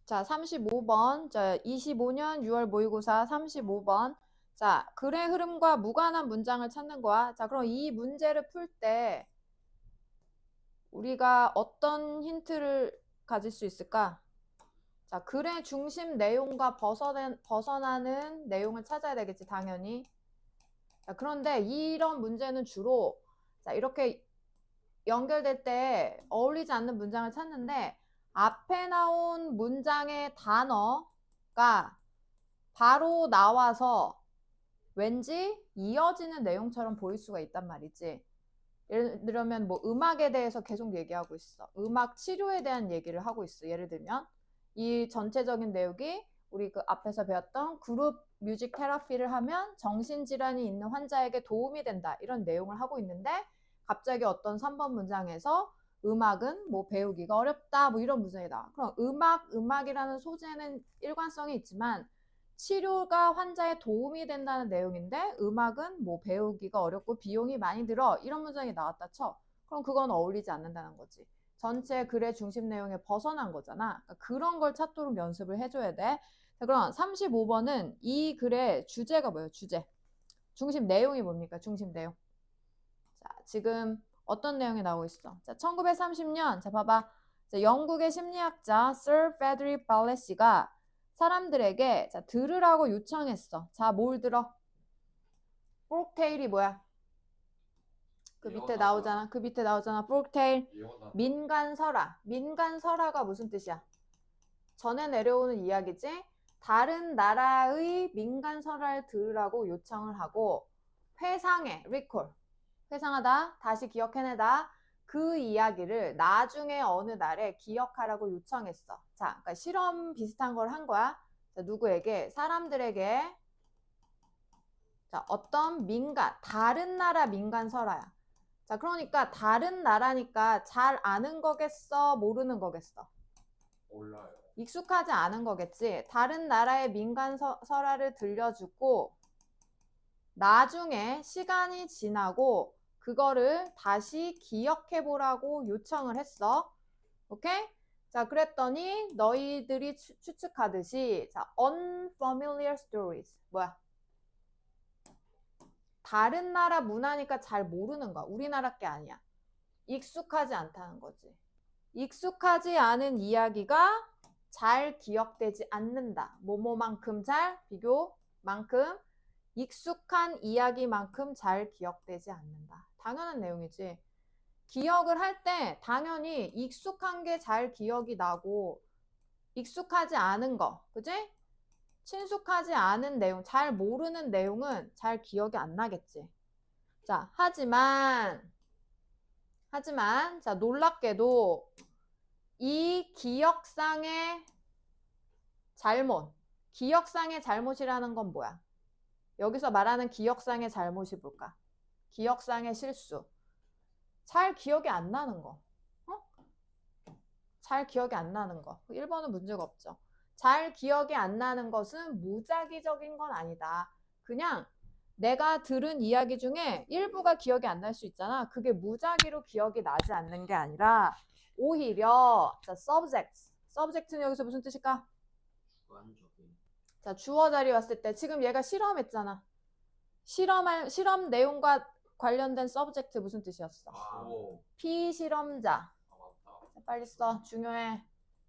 자, 35번. 자, 25년 6월 모의고사 35번. 자, 글의 흐름과 무관한 문장을 찾는 거야. 자, 그럼 이 문제를 풀 때 우리가 어떤 힌트를 가질 수 있을까? 자, 글의 중심 내용과 벗어나는 내용을 찾아야 되겠지, 당연히. 자, 그런데 이런 문제는 주로 자, 이렇게 연결될 때 어울리지 않는 문장을 찾는데 앞에 나온 문장의 단어가 바로 나와서 왠지 이어지는 내용처럼 보일 수가 있단 말이지. 예를 들면 뭐 음악에 대해서 계속 얘기하고 있어. 음악 치료에 대한 얘기를 하고 있어. 예를 들면 이 전체적인 내용이 우리 그 앞에서 배웠던 그룹 뮤직 테라피를 하면 정신질환이 있는 환자에게 도움이 된다. 이런 내용을 하고 있는데 갑자기 어떤 3번 문장에서 음악은 뭐 배우기가 어렵다. 뭐 이런 문장이 나와. 그럼 음악이라는 소재는 일관성이 있지만 치료가 환자에 도움이 된다는 내용인데 음악은 뭐 배우기가 어렵고 비용이 많이 들어 이런 문장이 나왔다 쳐. 그럼 그건 어울리지 않는다는 거지. 전체 글의 중심 내용에 벗어난 거잖아. 그러니까 그런 걸 찾도록 연습을 해줘야 돼. 자, 그럼 35번은 이 글의 주제가 뭐예요? 주제. 중심 내용이 뭡니까? 중심 내용. 자, 지금 어떤 내용이 나오고 있어? 자, 1930년. 자, 봐봐. 자, 영국의 심리학자 Sir Frederick Ballet가 사람들에게 자, 들으라고 요청했어. 자, 뭘 들어? 프록테일이 뭐야? 그 밑에 나오잖아. 그 밑에 나오잖아. 프록테일. 민간설화. 민간설화가 무슨 뜻이야? 전해 내려오는 이야기지. 다른 나라의 민간설화를 들으라고 요청을 하고 회상해. recall. 회상하다. 다시 기억해내다. 그 이야기를 나중에 어느 날에 기억하라고 요청했어. 자, 그러니까 실험 비슷한 걸 한 거야. 자, 누구에게? 사람들에게. 자, 어떤 다른 나라 민간 설화야. 자, 그러니까 다른 나라니까 잘 아는 거겠어? 모르는 거겠어? 몰라요. 익숙하지 않은 거겠지. 다른 나라의 민간 설화를 들려주고 나중에 시간이 지나고 그거를 다시 기억해 보라고 요청을 했어. 오케이? 자, 그랬더니 너희들이 추측하듯이 자, unfamiliar stories. 뭐야? 다른 나라 문화니까 잘 모르는 거야. 우리나라 게 아니야. 익숙하지 않다는 거지. 익숙하지 않은 이야기가 잘 기억되지 않는다. 뭐뭐만큼 잘, 비교만큼, 익숙한 이야기만큼 잘 기억되지 않는다. 당연한 내용이지. 기억을 할 때 당연히 익숙한 게 잘 기억이 나고 익숙하지 않은 거, 그지? 친숙하지 않은 내용, 잘 모르는 내용은 잘 기억이 안 나겠지. 자, 하지만, 자, 놀랍게도 이 기억상의 잘못이라는 건 뭐야? 여기서 말하는 기억상의 잘못이 뭘까? 기억상의 실수. 잘 기억이 안 나는 거. 어? 잘 기억이 안 나는 거. 1번은 문제가 없죠. 잘 기억이 안 나는 것은 무작위적인 건 아니다. 그냥 내가 들은 이야기 중에 일부가 기억이 안 날 수 있잖아. 그게 무작위로 기억이 나지 않는 게 아니라 오히려 자, subject는 여기서 무슨 뜻일까? 주관적인. 자, 주어 자리 왔을 때 지금 얘가 실험했잖아. 실험 내용과 관련된 subject 무슨 뜻이었어? 피실험자. 맞다. 자, 빨리 써. 중요해.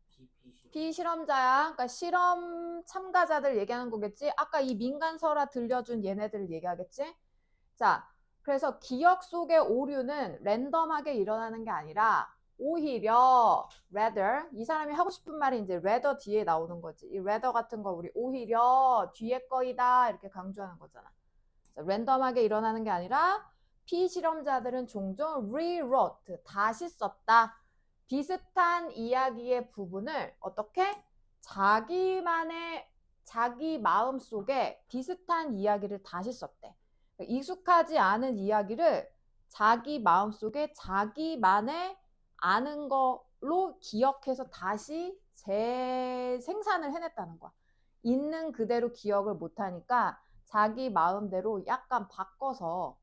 TP 피실험자야. 그러니까 실험 참가자들 얘기하는 거겠지. 아까 이 민간설화 들려준 얘네들을 얘기하겠지. 자, 그래서 기억 속의 오류는 랜덤하게 일어나는 게 아니라 오히려 rather 이 사람이 하고 싶은 말이 이제 rather 뒤에 나오는 거지. 이 rather 같은 거 우리 오히려 뒤에 거이다 이렇게 강조하는 거잖아. 자, 랜덤하게 일어나는 게 아니라 피실험자들은 종종 rewrote 다시 썼다. 비슷한 이야기의 부분을 어떻게 자기 마음 속에 비슷한 이야기를 다시 썼대. 익숙하지 않은 이야기를 자기 마음속에 자기만의 아는 걸로 기억해서 다시 재생산을 해냈다는 거야. 있는 그대로 기억을 못하니까 자기 마음대로 약간 바꿔서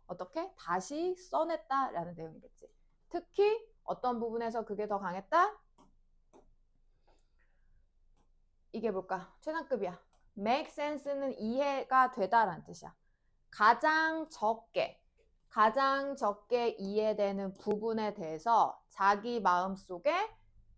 어떻게 다시 써냈다라는 내용이겠지. 특히 어떤 부분에서 그게 더 강했다? 이게 뭘까? 최상급이야. make sense는 이해가 되다라는 뜻이야. 가장 적게 이해되는 부분에 대해서 자기 마음속에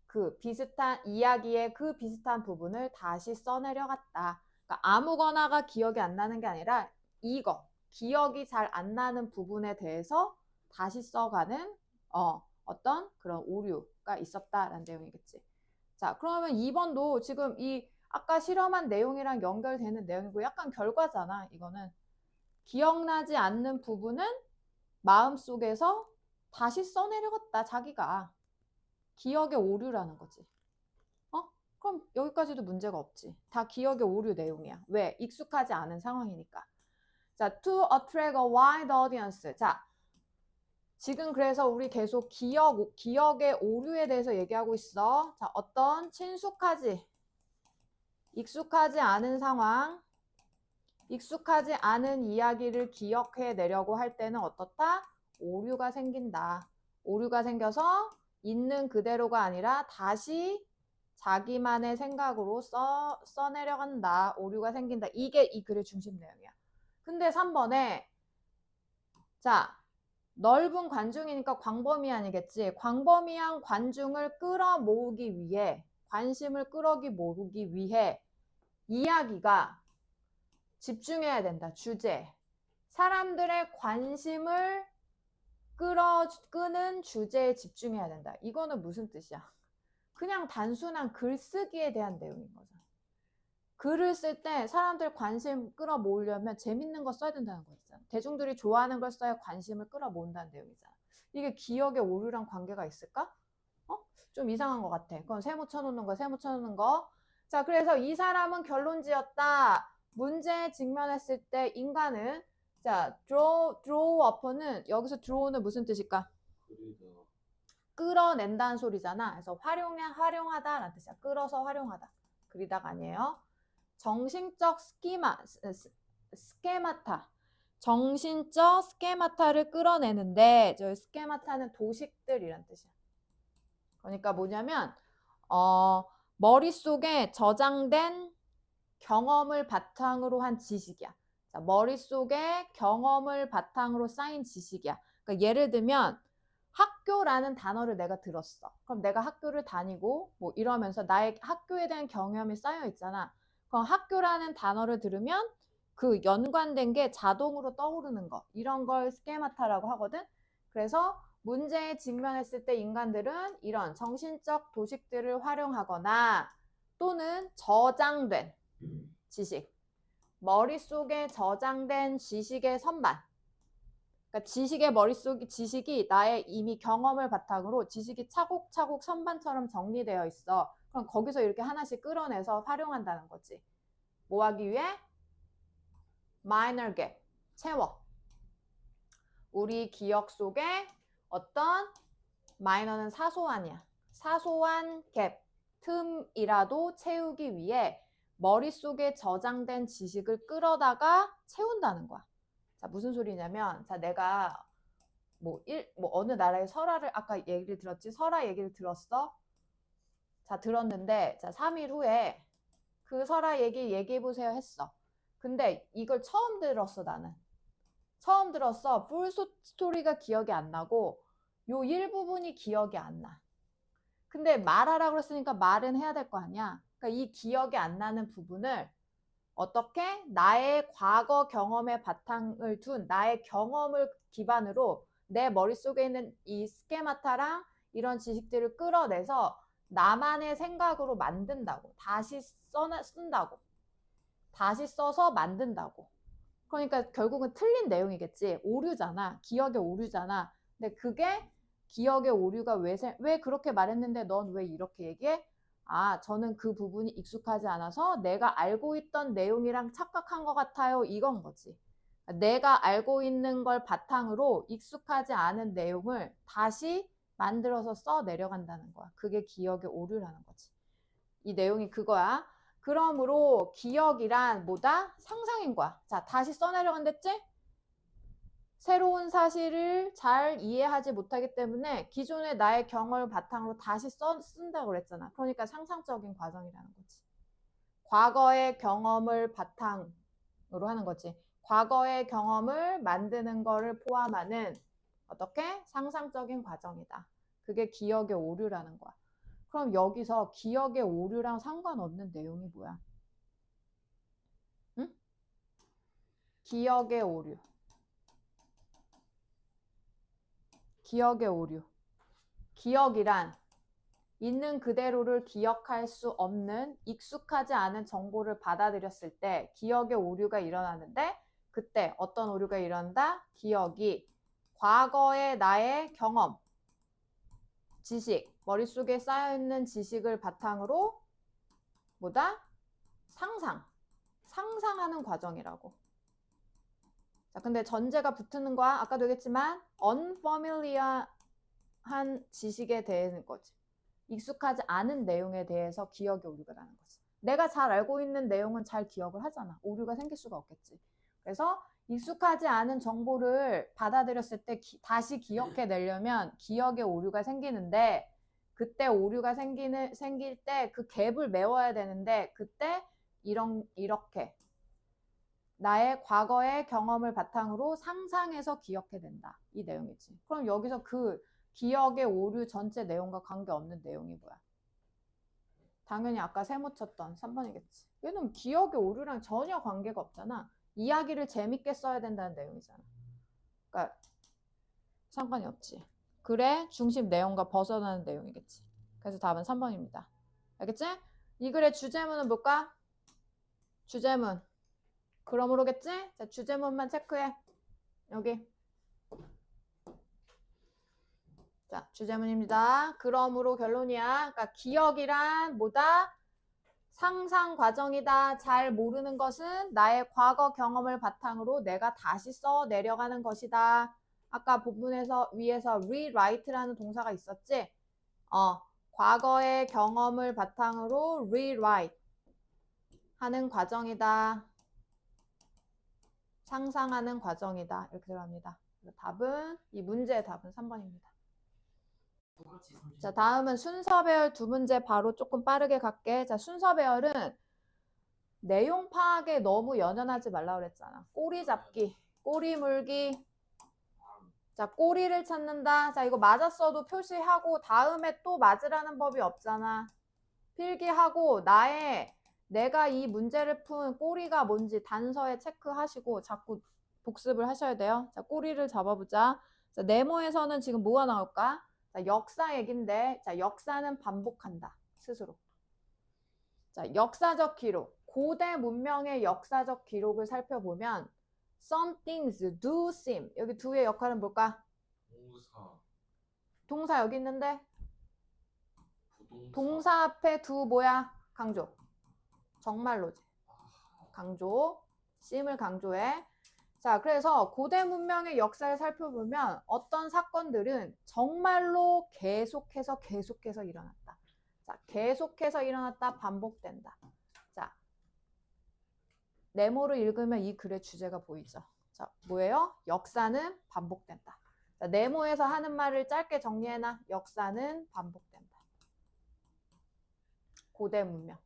그 비슷한 이야기의 그 비슷한 부분을 다시 써내려갔다. 그러니까 아무거나가 기억이 안 나는 게 아니라 이거 기억이 잘 안 나는 부분에 대해서 다시 써가는 어떤 그런 오류가 있었다라는 내용이겠지. 자, 그러면 2번도 지금 이 아까 실험한 내용이랑 연결되는 내용이고 약간 결과잖아. 이거는 기억나지 않는 부분은 마음속에서 다시 써내려갔다. 자기가 기억의 오류라는 거지. 그럼 여기까지도 문제가 없지. 다 기억의 오류 내용이야. 왜? 익숙하지 않은 상황이니까. 자, to attract a wide audience. 자, 지금 그래서 우리 계속 기억의 오류에 대해서 얘기하고 있어. 자, 어떤 익숙하지 않은 상황, 익숙하지 않은 이야기를 기억해내려고 할 때는 어떻다? 오류가 생긴다. 오류가 생겨서 있는 그대로가 아니라 다시 자기만의 생각으로 써내려간다. 오류가 생긴다. 이게 이 글의 중심 내용이야. 근데 3번에 자, 넓은 관중이니까 광범위한이겠지. 광범위한 관중을 끌어모으기 위해 관심을 끌어모으기 위해 이야기가 집중해야 된다. 주제. 사람들의 관심을 끄는 주제에 집중해야 된다. 이거는 무슨 뜻이야? 그냥 단순한 글쓰기에 대한 내용인 거잖아. 글을 쓸 때 사람들 관심 끌어모으려면 재밌는 거 써야 된다는 거 있잖아. 대중들이 좋아하는 걸 써야 관심을 끌어모은다는 내용이잖아. 이게 기억의 오류랑 관계가 있을까? 좀 이상한 것 같아. 그건 세모 쳐놓는 거. 자, 그래서 이 사람은 결론 지었다. 문제에 직면했을 때 인간은 자, draw up는 여기서 draw는 무슨 뜻일까? 끌어낸다는 소리잖아. 그래서 활용하다라는 뜻이야. 끌어서 활용하다. 그리다가 아니에요. 정신적 스케마타. 정신적 스케마타를 끌어내는데 저 스케마타는 도식들이란 뜻이야. 그러니까 뭐냐면 머릿속에 저장된 경험을 바탕으로 한 지식이야. 자, 머릿속에 경험을 바탕으로 쌓인 지식이야. 그러니까 예를 들면 학교라는 단어를 내가 들었어. 그럼 내가 학교를 다니고 뭐 이러면서 나의 학교에 대한 경험이 쌓여 있잖아. 그럼 학교라는 단어를 들으면 그 연관된 게 자동으로 떠오르는 거. 이런 걸 스케마타라고 하거든. 그래서 문제에 직면했을 때 인간들은 이런 정신적 도식들을 활용하거나 또는 저장된 지식. 머릿속에 저장된 지식의 선반. 그러니까 지식이 나의 이미 경험을 바탕으로 지식이 차곡차곡 선반처럼 정리되어 있어. 그럼 거기서 이렇게 하나씩 끌어내서 활용한다는 거지. 뭐 하기 위해? minor gap, 채워. 우리 기억 속에 어떤 마이너는 사소한이야. 사소한 갭, 틈이라도 채우기 위해 머릿속에 저장된 지식을 끌어다가 채운다는 거야. 자, 무슨 소리냐면, 자, 내가 뭐 어느 나라의 설화를 아까 얘기를 들었지? 설화 얘기를 들었어? 자, 들었는데, 자, 3일 후에 그 설화 얘기해보세요 했어. 근데 이걸 처음 들었어, 나는. 처음 들었어. 풀 스토리가 기억이 안 나고, 요 일부분이 기억이 안 나. 근데 말하라고 그랬으니까 말은 해야 될 거 아니야. 그러니까 이 기억이 안 나는 부분을 어떻게 나의 과거 경험에 바탕을 둔 나의 경험을 기반으로 내 머릿속에 있는 이 스케마타랑 이런 지식들을 끌어내서 나만의 생각으로 만든다고. 다시 쓴다고. 다시 써서 만든다고. 그러니까 결국은 틀린 내용이겠지. 오류잖아. 기억의 오류잖아. 근데 그게 기억의 오류가 왜 그렇게 말했는데 넌 왜 이렇게 얘기해? 아, 저는 그 부분이 익숙하지 않아서 내가 알고 있던 내용이랑 착각한 것 같아요. 이건 거지. 내가 알고 있는 걸 바탕으로 익숙하지 않은 내용을 다시 만들어서 써 내려간다는 거야. 그게 기억의 오류라는 거지. 이 내용이 그거야. 그러므로 기억이란 뭐다? 상상인 거야. 자, 다시 써내려간댔지? 새로운 사실을 잘 이해하지 못하기 때문에 기존의 나의 경험을 바탕으로 다시 쓴다고 그랬잖아. 그러니까 상상적인 과정이라는 거지. 과거의 경험을 바탕으로 하는 거지. 과거의 경험을 만드는 거를 포함하는 어떻게? 상상적인 과정이다. 그게 기억의 오류라는 거야. 그럼 여기서 기억의 오류랑 상관없는 내용이 뭐야? 응? 기억의 오류. 기억의 오류. 기억이란 있는 그대로를 기억할 수 없는 익숙하지 않은 정보를 받아들였을 때 기억의 오류가 일어나는데 그때 어떤 오류가 일어난다? 기억이 과거의 나의 경험, 지식, 머릿속에 쌓여있는 지식을 바탕으로 뭐다? 상상하는 과정이라고. 자, 근데 전제가 붙는 거야. 아까도 얘기했지만 unfamiliar한 지식에 대한 거지. 익숙하지 않은 내용에 대해서 기억의 오류가 나는 거지. 내가 잘 알고 있는 내용은 잘 기억을 하잖아. 오류가 생길 수가 없겠지. 그래서 익숙하지 않은 정보를 받아들였을 때 다시 기억해내려면 기억의 오류가 생기는데 그때 오류가 생길 때 그 갭을 메워야 되는데 그때 이렇게 나의 과거의 경험을 바탕으로 상상해서 기억해낸다. 이 내용이지. 그럼 여기서 그 기억의 오류 전체 내용과 관계없는 내용이 뭐야? 당연히 아까 세모 쳤던 3번이겠지. 얘는 기억의 오류랑 전혀 관계가 없잖아. 이야기를 재밌게 써야 된다는 내용이잖아. 그러니까 상관이 없지. 글의 중심 내용과 벗어나는 내용이겠지. 그래서 답은 3번입니다. 알겠지? 이 글의 주제문은 뭘까? 주제문. 그러므로겠지? 자, 주제문만 체크해. 여기. 자, 주제문입니다. 그러므로 결론이야. 그러니까 기억이란 뭐다? 상상 과정이다. 잘 모르는 것은 나의 과거 경험을 바탕으로 내가 다시 써 내려가는 것이다. 아까 부분에서 위에서 rewrite라는 동사가 있었지? 과거의 경험을 바탕으로 rewrite 하는 과정이다. 상상하는 과정이다. 이렇게 들어갑니다. 답은 이 문제의 답은 3번입니다. 자, 다음은 순서 배열 두 문제 바로 조금 빠르게 갈게. 자, 순서 배열은 내용 파악에 너무 연연하지 말라 그랬잖아. 꼬리 잡기, 꼬리 물기. 자, 꼬리를 찾는다. 자, 이거 맞았어도 표시하고 다음에 또 맞으라는 법이 없잖아. 필기하고 내가 이 문제를 푼 꼬리가 뭔지 단서에 체크하시고 자꾸 복습을 하셔야 돼요. 자, 꼬리를 잡아보자. 자, 네모에서는 지금 뭐가 나올까? 자, 역사 얘긴데, 자, 역사는 반복한다. 스스로. 자, 역사적 기록. 고대 문명의 역사적 기록을 살펴보면 some things do seem. 여기 do의 역할은 뭘까? 동사 여기 있는데 동사 앞에 do 뭐야? 강조. 정말로지. 강조. seem을 강조해. 자, 그래서 고대 문명의 역사를 살펴보면 어떤 사건들은 정말로 계속해서 일어났다. 자, 계속해서 일어났다, 반복된다. 자, 네모를 읽으면 이 글의 주제가 보이죠. 자, 뭐예요? 역사는 반복된다. 자, 네모에서 하는 말을 짧게 정리해놔. 역사는 반복된다. 고대 문명.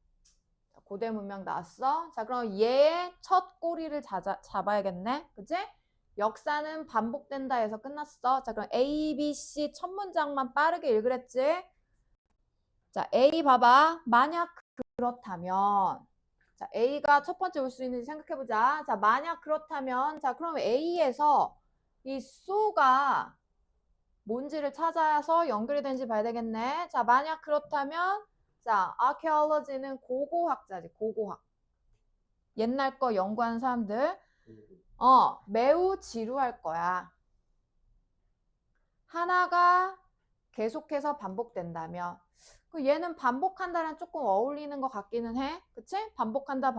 자, 고대 문명 나왔어. 자, 그럼 얘의 첫 꼬리를 잡아야겠네. 그치? 역사는 반복된다 해서 끝났어. 자, 그럼 A, B, C 첫 문장만 빠르게 읽으랬지? 자, A 봐봐. 만약 그렇다면. 자, A가 첫 번째 올 수 있는지 생각해보자. 자, 만약 그렇다면. 자, 그럼 A에서 이 so가 뭔지를 찾아서 연결이 되는지 봐야 되겠네. 자, 만약 그렇다면. 자, archaeology는 고고학자지, 고고학. 옛날 거 연구하는 사람들. 매우 지루할 거야. 하나가 계속해서 반복된다면. 얘는 반복한다랑 조금 어울리는 것 같기는 해. 그치? 반복한다.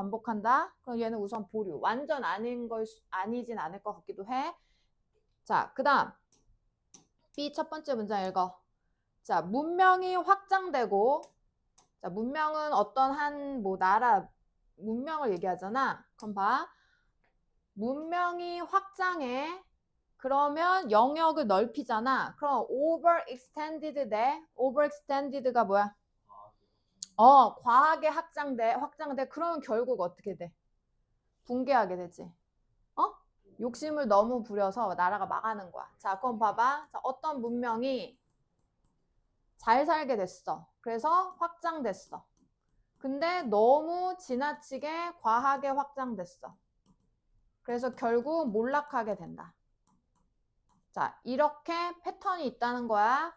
그럼 얘는 우선 보류. 완전 아니진 않을 것 같기도 해. 자, 그 다음. B 첫 번째 문장 읽어. 자, 문명이 확장되고, 자, 문명은 어떤 나라, 문명을 얘기하잖아. 그럼 봐. 문명이 확장해. 그러면 영역을 넓히잖아. 그럼 overextended 돼. overextended가 뭐야? 과하게 확장돼. 그러면 결국 어떻게 돼? 붕괴하게 되지. 욕심을 너무 부려서 나라가 망하는 거야. 자, 그럼 봐봐. 자, 어떤 문명이 잘 살게 됐어. 그래서 확장됐어. 근데 너무 지나치게 과하게 확장됐어. 그래서 결국 몰락하게 된다. 자, 이렇게 패턴이 있다는 거야.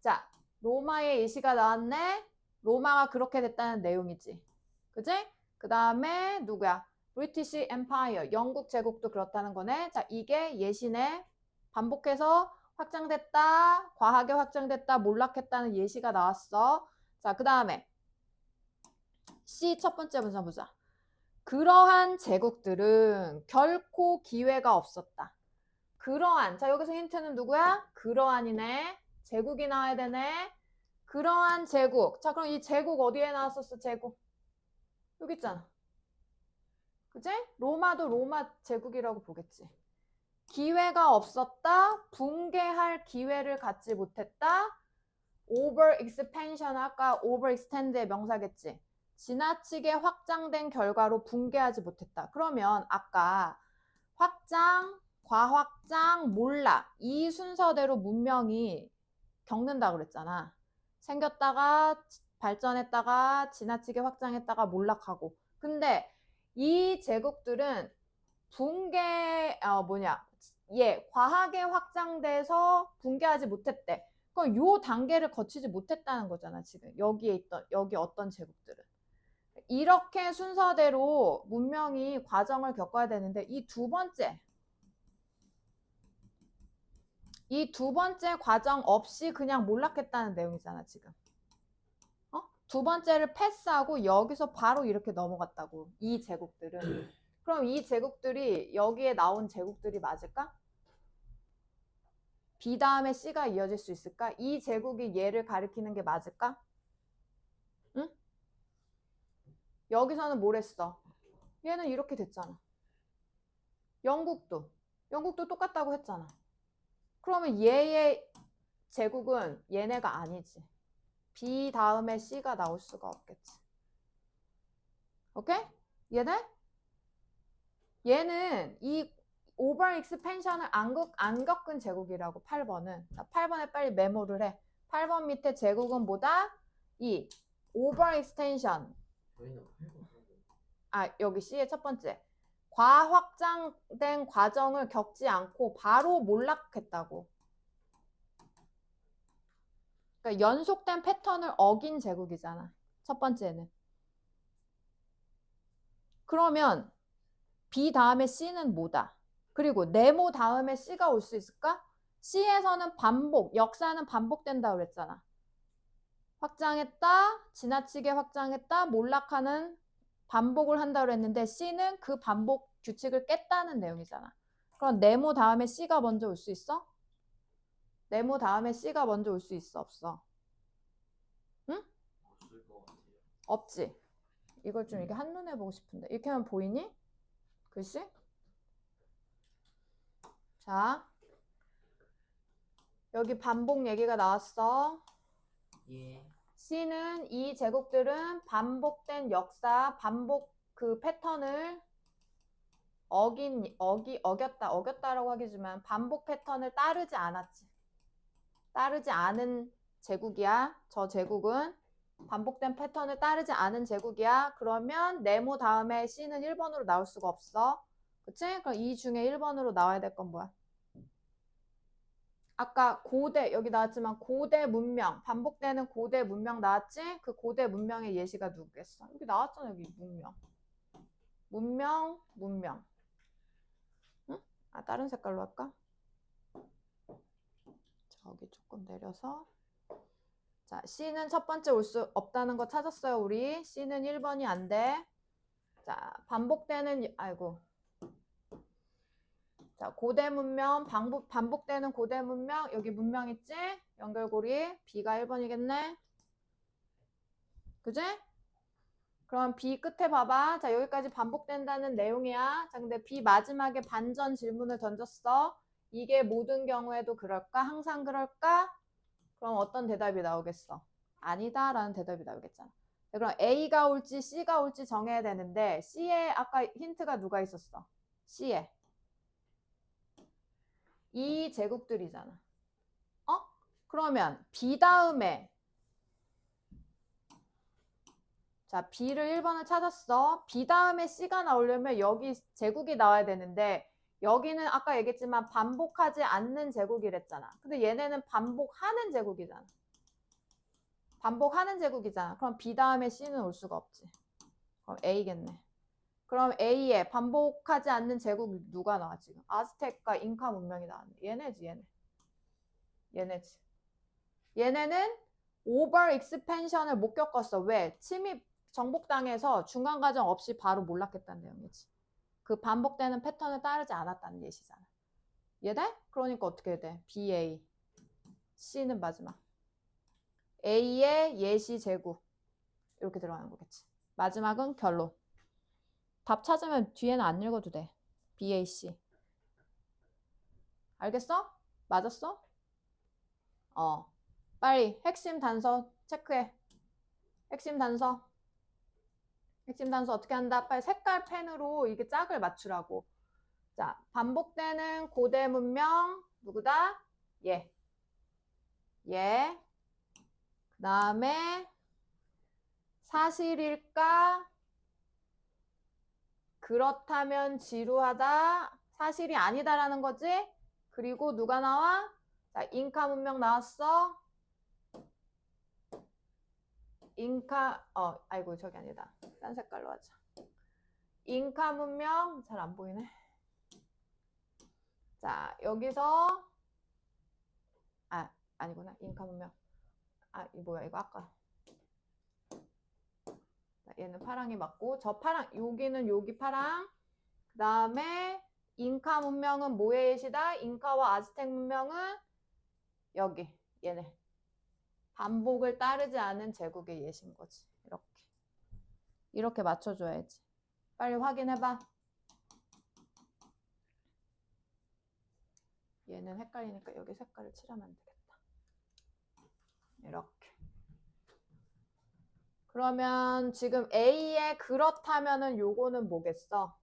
자, 로마의 예시가 나왔네. 로마가 그렇게 됐다는 내용이지. 그지? 그 다음에 누구야? 브리티시 엠파이어, 영국 제국도 그렇다는 거네. 자, 이게 예시네. 반복해서 확장됐다, 과하게 확장됐다, 몰락했다는 예시가 나왔어. 자, 그 다음에 C 첫 번째 문장 보자. 그러한 제국들은 결코 기회가 없었다. 그러한, 자, 여기서 힌트는 누구야? 그러한이네. 제국이 나와야 되네. 그러한 제국. 자, 그럼 이 제국 어디에 나왔었어, 제국? 여기 있잖아. 그지? 로마도 로마 제국이라고 보겠지. 기회가 없었다. 붕괴할 기회를 갖지 못했다. over expansion, 아까 over extend의 명사겠지. 지나치게 확장된 결과로 붕괴하지 못했다. 그러면 아까 확장, 과확장, 몰락 이 순서대로 문명이 겪는다고 그랬잖아. 생겼다가 발전했다가 지나치게 확장했다가 몰락하고. 근데 이 제국들은 과하게 확장돼서 붕괴하지 못했대. 그럼 요 단계를 거치지 못했다는 거잖아, 지금. 여기 어떤 제국들은. 이렇게 순서대로 문명이 과정을 겪어야 되는데, 이 두 번째 과정 없이 그냥 몰락했다는 내용이잖아, 지금. 두 번째를 패스하고 여기서 바로 이렇게 넘어갔다고, 이 제국들은. 그럼 이 제국들이 여기에 나온 제국들이 맞을까? B 다음에 C가 이어질 수 있을까? 이 제국이 얘를 가리키는 게 맞을까? 응? 여기서는 뭘 했어? 얘는 이렇게 됐잖아. 영국도 똑같다고 했잖아. 그러면 얘의 제국은 얘네가 아니지. B 다음에 C가 나올 수가 없겠지. 오케이? 얘는 이 오버 익스펜션을 안 겪은 제국이라고. 8번은. 자, 8번에 빨리 메모를 해. 8번 밑에 제국은 뭐다? 이 오버 익스텐션. 저희는 8번 여기 C의 첫 번째. 과확장된 과정을 겪지 않고 바로 몰락했다고. 그러니까 연속된 패턴을 어긴 제국이잖아. 첫 번째는. 그러면 B 다음에 C는 뭐다? 그리고 네모 다음에 C가 올 수 있을까? C에서는 역사는 반복된다 그랬잖아. 확장했다, 지나치게 확장했다, 몰락하는 반복을 한다 그랬는데 C는 그 반복 규칙을 깼다는 내용이잖아. 그럼 네모 다음에 C가 먼저 올 수 있어? 네모 다음에 C가 먼저 올 수 있어, 없어? 응? 없을 것 같아요. 없지. 이걸 좀 이렇게 한눈에 보고 싶은데. 이렇게 하면 보이니? 글씨? 자, 여기 반복 얘기가 나왔어. 예. C는 이 제국들은 반복된 역사, 반복 그 패턴을 어겼다라고 하기지만 반복 패턴을 따르지 않았지. 따르지 않은 제국이야. 저 제국은 반복된 패턴을 따르지 않은 제국이야. 그러면 네모 다음에 C는 1번으로 나올 수가 없어. 그치? 그럼 이 중에 1번으로 나와야 될 건 뭐야? 아까 고대, 여기 나왔지만 고대 문명, 반복되는 고대 문명 나왔지? 그 고대 문명의 예시가 누구겠어? 여기 나왔잖아, 여기 문명. 문명. 응? 다른 색깔로 할까? 저기 조금 내려서. 자, C는 첫 번째 올 수 없다는 거 찾았어요, 우리. C는 1번이 안 돼. 자, 자, 고대 문명, 반복되는 고대 문명, 여기 문명 있지? 연결고리. B가 1번이겠네. 그지? 그럼 B 끝에 봐봐. 자, 여기까지 반복된다는 내용이야. 자, 근데 B 마지막에 반전 질문을 던졌어. 이게 모든 경우에도 그럴까? 항상 그럴까? 그럼 어떤 대답이 나오겠어? 아니다 라는 대답이 나오겠잖아. 그럼 A가 올지 C가 올지 정해야 되는데 C에 아까 힌트가 누가 있었어? C에 이 제국들이잖아. 그러면 B 다음에 자 B를 1번을 찾았어. B 다음에 C가 나오려면 여기 제국이 나와야 되는데 여기는 아까 얘기했지만 반복하지 않는 제국이랬잖아. 근데 얘네는 반복하는 제국이잖아. 반복하는 제국이잖아. 그럼 B 다음에 C는 올 수가 없지. 그럼 A겠네. 그럼 A에 반복하지 않는 제국 누가 나와 지금? 아스텍과 잉카 문명이 나왔네. 얘네지 얘네. 얘네지. 얘네는 오버 익스펜션을 못 겪었어. 왜? 침입 정복당해서 중간 과정 없이 바로 몰락했다는 내용이지. 그 반복되는 패턴을 따르지 않았다는 예시잖아. 얘네? 그러니까 어떻게 돼? BA. C는 마지막. A의 예시 제국. 이렇게 들어가는 거겠지. 마지막은 결론. 답 찾으면 뒤에는 안 읽어도 돼. BAC. 알겠어? 맞았어? 빨리 핵심 단서 체크해. 핵심 단서. 핵심 단서 어떻게 한다? 빨리 색깔 펜으로 이게 짝을 맞추라고. 자, 반복되는 고대 문명 누구다? 얘. 얘. 그 다음에 사실일까? 그렇다면 지루하다. 사실이 아니다라는 거지. 그리고 누가 나와? 자, 잉카 문명 나왔어. 잉카, 아이고, 저기 아니다. 딴 색깔로 하자. 잉카 문명, 잘 안 보이네. 자, 여기서, 아니구나. 잉카 문명. 이 뭐야, 이거 아까. 자, 얘는 파랑이 맞고, 저 파랑, 여기는 여기 파랑. 그 다음에, 잉카 문명은 뭐의 예시다? 잉카와 아즈텍 문명은 여기, 얘네. 반복을 따르지 않은 제국의 예시인 거지. 이렇게 맞춰줘야지. 빨리 확인해봐. 얘는 헷갈리니까 여기 색깔을 칠하면 되겠다. 이렇게. 그러면 지금 A에 그렇다면은 요거는 뭐겠어?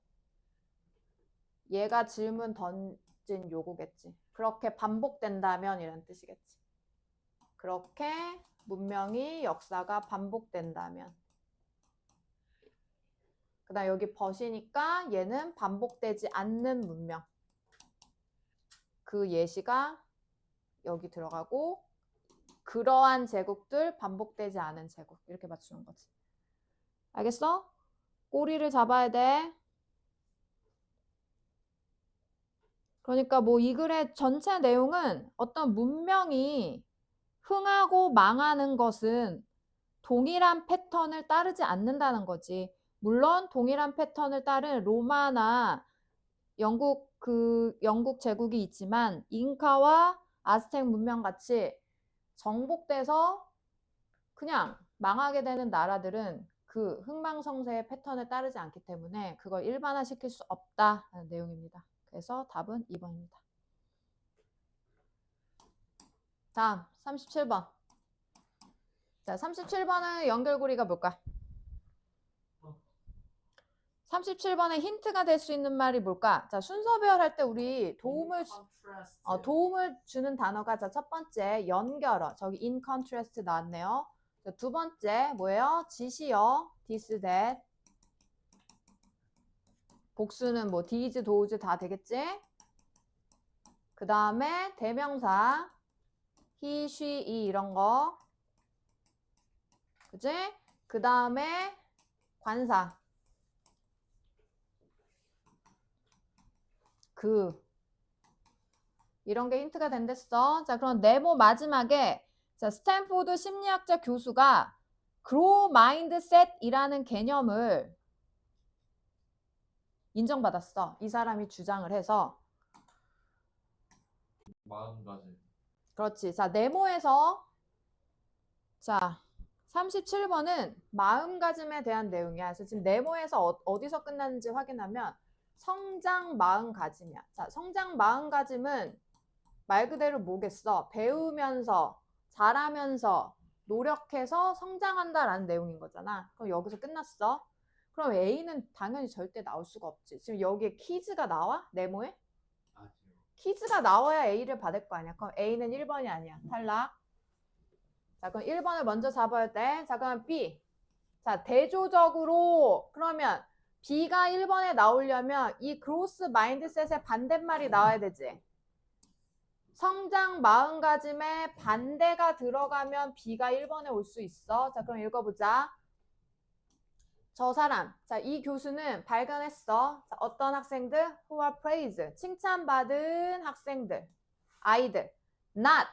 얘가 질문 던진 요거겠지. 그렇게 반복된다면 이란 뜻이겠지. 그렇게 문명이 역사가 반복된다면. 그 다음 여기 벗이니까 얘는 반복되지 않는 문명. 그 예시가 여기 들어가고 그러한 제국들 반복되지 않은 제국 이렇게 맞추는 거지. 알겠어? 꼬리를 잡아야 돼. 그러니까 뭐 이 글의 전체 내용은 어떤 문명이 흥하고 망하는 것은 동일한 패턴을 따르지 않는다는 거지. 물론 동일한 패턴을 따른 로마나 영국 제국이 있지만 잉카와 아스텍 문명 같이 정복돼서 그냥 망하게 되는 나라들은 그 흥망성쇠의 패턴을 따르지 않기 때문에 그걸 일반화시킬 수 없다는 내용입니다. 그래서 답은 2번입니다. 다음 37번. 자, 37번은 연결고리가 뭘까? 37번에 힌트가 될 수 있는 말이 뭘까? 자, 순서 배열할 때 우리 도움을 주는 단어가 자, 첫 번째 연결어. 저기 in contrast 나왔네요. 자, 두 번째 뭐예요? 지시어 this, that. 복수는 뭐 these, those 다 되겠지? 그 다음에 대명사 he, she, he 이런 거. 그지? 그 다음에 관사. 이런 게 힌트가 된댔어. 자, 그럼 네모 마지막에 자, 스탠포드 심리학자 교수가 그로우 마인드셋이라는 개념을 인정받았어. 이 사람이 주장을 해서. 마음가짐. 그렇지. 자, 네모에서 자, 37번은 마음가짐에 대한 내용이야. 그래서 지금 네모에서 어디서 끝났는지 확인하면 성장 마음가짐이야. 자, 성장 마음가짐은 말 그대로 뭐겠어? 배우면서, 잘하면서, 노력해서 성장한다라는 내용인 거잖아. 그럼 여기서 끝났어. 그럼 A는 당연히 절대 나올 수가 없지. 지금 여기에 키즈가 나와? 네모에? 아, 키즈가 나와야 A를 받을 거 아니야. 그럼 A는 1번이 아니야. 탈락. 자, 그럼 1번을 먼저 잡아야 돼. 자, 그럼 B. 자, 대조적으로 그러면 B가 1번에 나오려면 이 그로스 마인드셋의 반대말이 나와야 되지. 성장 마음가짐에 반대가 들어가면 B가 1번에 올 수 있어. 자, 그럼 읽어보자. 저 사람. 자, 이 교수는 발견했어. 자, 어떤 학생들? Who are praised. 칭찬받은 학생들. 아이들. Not.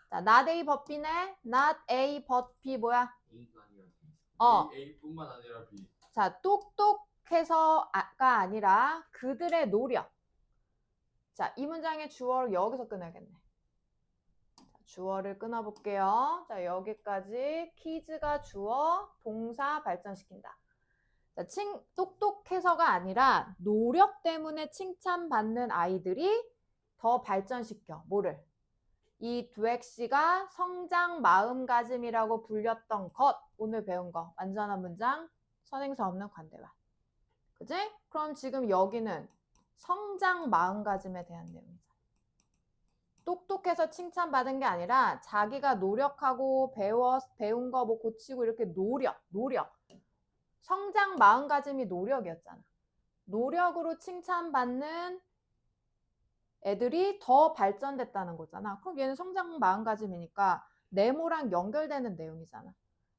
자, not A but B네. Not A but B 뭐야? A가 아니라 B. A뿐만 아니라 B. 자, 똑똑해서가 아니라 그들의 노력. 자, 이 문장의 주어를 여기서 끊어야겠네. 자, 주어를 끊어볼게요. 자, 여기까지 키즈가 주어, 동사 발전시킨다. 자, 똑똑해서가 아니라 노력 때문에 칭찬받는 아이들이 더 발전시켜. 뭐를? 이 두엑씨가 성장 마음가짐이라고 불렸던 것. 오늘 배운 거. 완전한 문장. 선행사 없는 관대말. 그지? 그럼 지금 여기는 성장 마음가짐에 대한 내용이잖아. 똑똑해서 칭찬받은 게 아니라 자기가 노력하고 배운 거 뭐 고치고 이렇게 노력. 성장 마음가짐이 노력이었잖아. 노력으로 칭찬받는 애들이 더 발전됐다는 거잖아. 그럼 얘는 성장 마음가짐이니까 네모랑 연결되는 내용이잖아.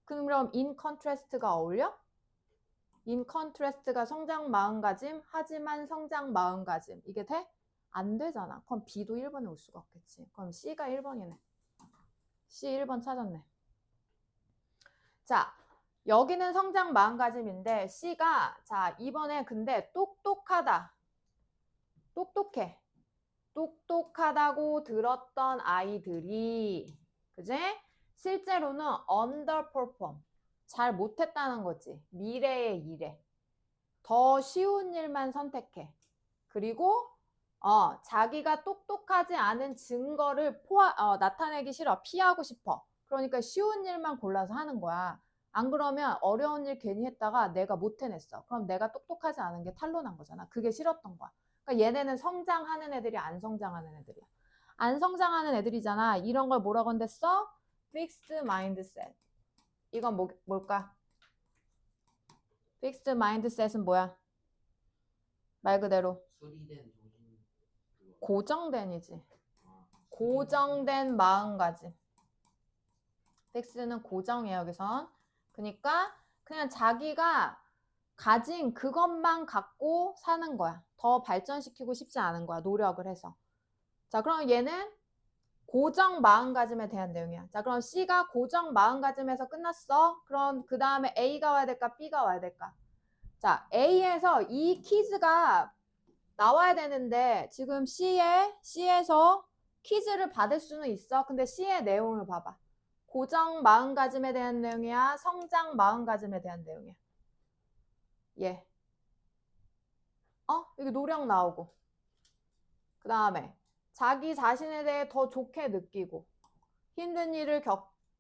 그럼 in contrast가 어울려? in contrast가 성장 마음가짐, 하지만 성장 마음가짐. 이게 돼? 안 되잖아. 그럼 B도 1번에 올 수가 없겠지. 그럼 C가 1번이네. C 1번 찾았네. 자, 여기는 성장 마음가짐인데 C가 자 이번에 근데 똑똑하다. 똑똑해. 똑똑하다고 들었던 아이들이 그제? 실제로는 underperform. 잘 못했다는 거지. 미래의 일에. 더 쉬운 일만 선택해. 그리고 자기가 똑똑하지 않은 증거를 나타내기 싫어. 피하고 싶어. 그러니까 쉬운 일만 골라서 하는 거야. 안 그러면 어려운 일 괜히 했다가 내가 못 해냈어. 그럼 내가 똑똑하지 않은 게 탄로난 거잖아. 그게 싫었던 거야. 그러니까 얘네는 성장하는 애들이 안 성장하는 애들이야. 안 성장하는 애들이잖아. 이런 걸 뭐라고 한댔어? Fixed mindset. 이건 뭘까? Fixed mindset은 뭐야? 말 그대로 수리된 정신 그거. 고정된이지. 아, 고정된 마음가짐. 픽스는 고정이에요, 여기선. 그러니까 그냥 자기가 가진 그것만 갖고 사는 거야. 더 발전시키고 싶지 않은 거야, 노력을 해서. 자, 그럼 얘는 고정 마음가짐에 대한 내용이야. 자, 그럼 C가 고정 마음가짐에서 끝났어. 그럼 그 다음에 A가 와야 될까, B가 와야 될까? 자, A에서 이 퀴즈가 나와야 되는데 지금 C에서 퀴즈를 받을 수는 있어. 근데 C의 내용을 봐봐. 고정 마음가짐에 대한 내용이야? 성장 마음가짐에 대한 내용이야? 예. 여기 노력 나오고. 그 다음에 자기 자신에 대해 더 좋게 느끼고 힘든 일을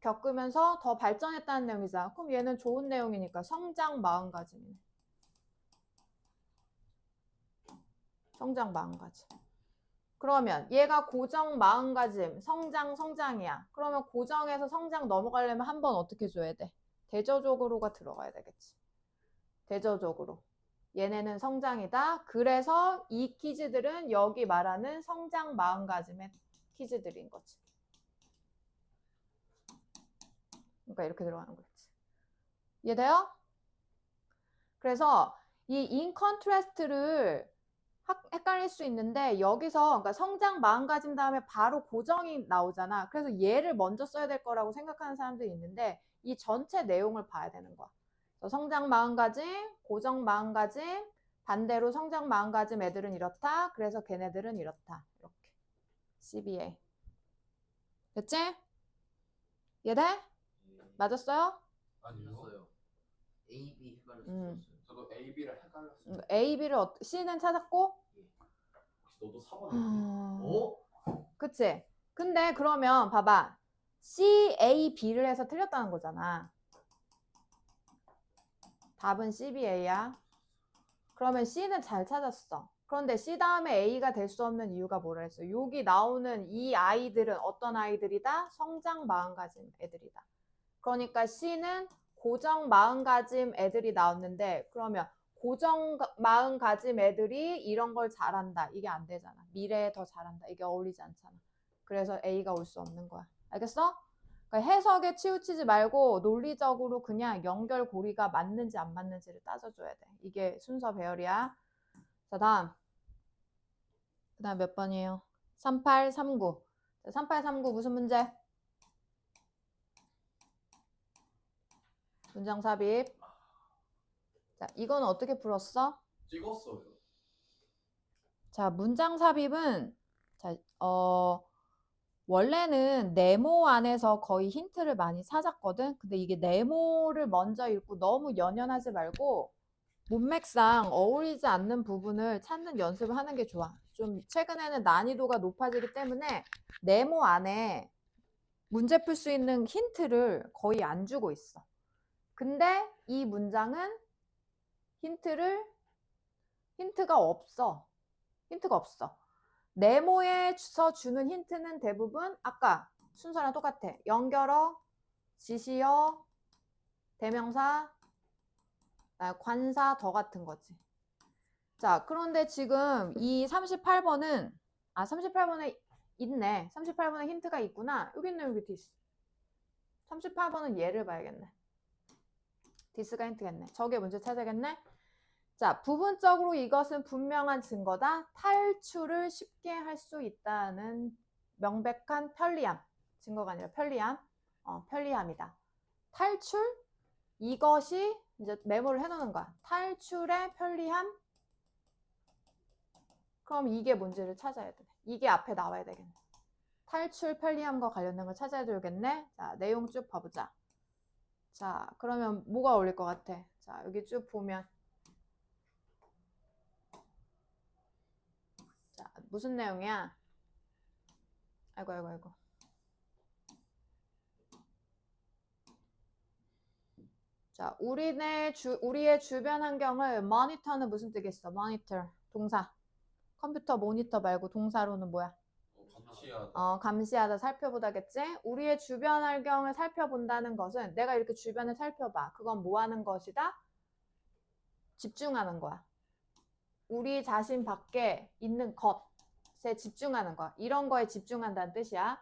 겪으면서 더 발전했다는 내용이잖아. 그럼 얘는 좋은 내용이니까 성장 마음가짐이네. 성장 마음가짐. 그러면 얘가 고정 마음가짐, 성장이야. 그러면 고정에서 성장 넘어가려면 한 번 어떻게 줘야 돼? 대저적으로가 들어가야 되겠지. 대저적으로. 얘네는 성장이다. 그래서 이 퀴즈들은 여기 말하는 성장 마음가짐의 퀴즈들인 거지. 그러니까 이렇게 들어가는 거지. 이해돼요? 그래서 이 in contrast를 헷갈릴 수 있는데 여기서 그러니까 성장 마음가짐 다음에 바로 고정이 나오잖아. 그래서 얘를 먼저 써야 될 거라고 생각하는 사람들이 있는데 이 전체 내용을 봐야 되는 거야. 성장 마음가짐, 고정 마음가짐, 반대로 성장 마음가짐 애들은 이렇다. 그래서 걔네들은 이렇다. 이렇게. CBA. 됐지? 이해돼? 맞았어요? 아니요. 틀렸어요. A, B 헷갈려서 음. 틀렸어요. 저도 A, B를 헷갈렸어요. A, B를 C는 찾았고 혹시 너도 4번이지? 어? 그치? 근데 그러면 봐봐. C, A, B를 해서 틀렸다는 거잖아. 답은 C, B, A야. 그러면 C는 잘 찾았어. 그런데 C 다음에 A가 될 수 없는 이유가 뭐라 했어? 여기 나오는 이 아이들은 어떤 아이들이다? 성장 마음가짐 애들이다. 그러니까 C는 고정 마음가짐 애들이 나왔는데 그러면 고정 마음가짐 애들이 이런 걸 잘한다. 이게 안 되잖아. 미래에 더 잘한다. 이게 어울리지 않잖아. 그래서 A가 올 수 없는 거야. 알겠어? 그러니까 해석에 치우치지 말고 논리적으로 그냥 연결고리가 맞는지 안 맞는지를 따져줘야 돼. 이게 순서 배열이야. 자, 다음. 그 다음 몇 번이에요? 3839. 3839 무슨 문제? 문장 삽입. 자, 이건 어떻게 풀었어? 찍었어요. 자, 문장 삽입은 자, 원래는 네모 안에서 거의 힌트를 많이 찾았거든. 근데 이게 네모를 먼저 읽고 너무 연연하지 말고 문맥상 어울리지 않는 부분을 찾는 연습을 하는 게 좋아. 좀 최근에는 난이도가 높아지기 때문에 네모 안에 문제 풀 수 있는 힌트를 거의 안 주고 있어. 근데 이 문장은 힌트가 없어. 힌트가 없어. 네모에서 주는 힌트는 대부분 아까 순서랑 똑같아. 연결어, 지시어, 대명사, 관사 더 같은 거지. 자, 그런데 지금 이 38번은 38번에 있네. 38번에 힌트가 있구나. 여기 있네, 여기 디스. 38번은 얘를 봐야겠네. 디스가 힌트겠네. 저게 문제 찾아야겠네. 자, 부분적으로 이것은 분명한 증거다. 탈출을 쉽게 할 수 있다는 명백한 편리함. 증거가 아니라 편리함. 편리함이다. 탈출? 이것이 이제 메모를 해놓는 거야. 탈출의 편리함? 그럼 이게 뭔지를 찾아야 돼. 이게 앞에 나와야 되겠네. 탈출 편리함과 관련된 걸 찾아야 되겠네. 자, 내용 쭉 봐보자. 자, 그러면 뭐가 어울릴 것 같아? 자, 여기 쭉 보면. 자, 무슨 내용이야? 아이고. 자, 우리의 주변 환경을 모니터는 무슨 뜻이겠어? 모니터, 동사. 컴퓨터 모니터 말고 동사로는 뭐야? 감시하다. 감시하다, 살펴보다겠지? 우리의 주변 환경을 살펴본다는 것은 내가 이렇게 주변을 살펴봐. 그건 뭐 하는 것이다? 집중하는 거야. 우리 자신 밖에 있는 것에 집중하는 거야. 이런 거에 집중한다는 뜻이야.